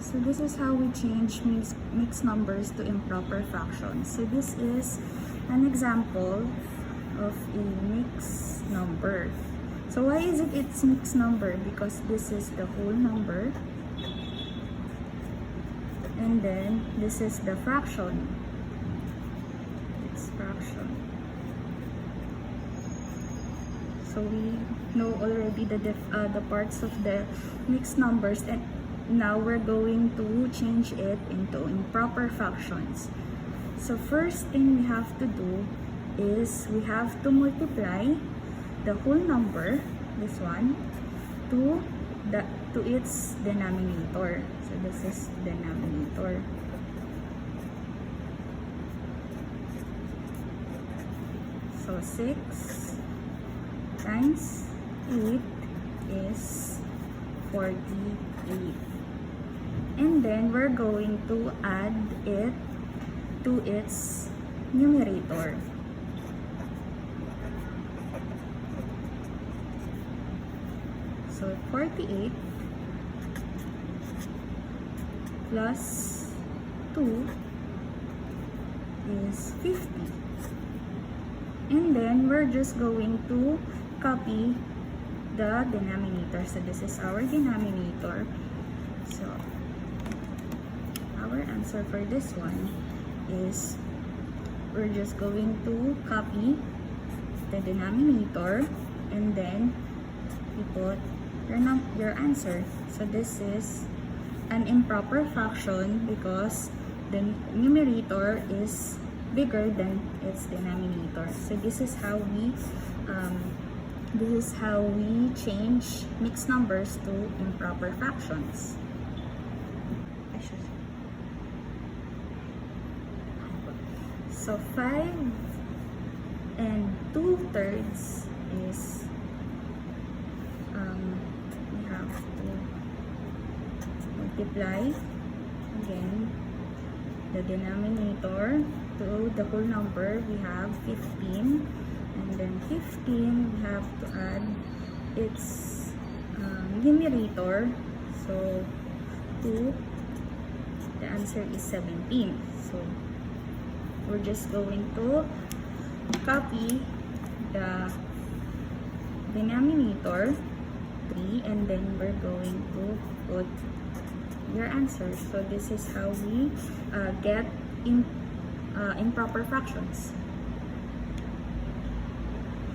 So this is how we change mixed numbers to improper fractions. So this is an example of a mixed number. So why is it's mixed number? Because this is the whole number, and then this is the fraction. It's fraction. So we know already the parts of the mixed numbers, and now we're going to change it into improper fractions. So first thing we have to do is we have to multiply the whole number, this one, to its denominator. So this is denominator. So 6 times 8 is 48. And then we're going to add it to its numerator. So 48 plus 2 is 50. And then we're just going to copy the denominator. So this is our denominator. So our answer for this one is we're just going to copy the denominator and then you put your answer. So this is an improper fraction because the numerator is bigger than its denominator. So this is how we change mixed numbers to improper fractions. So 5 and 2/3 is we have to multiply again the denominator to the whole number. We have 15, and then 15 we have to add its numerator. So 2, the answer is 17. So we're just going to copy the denominator 3 and then we're going to put your answer. So this is how we get improper fractions.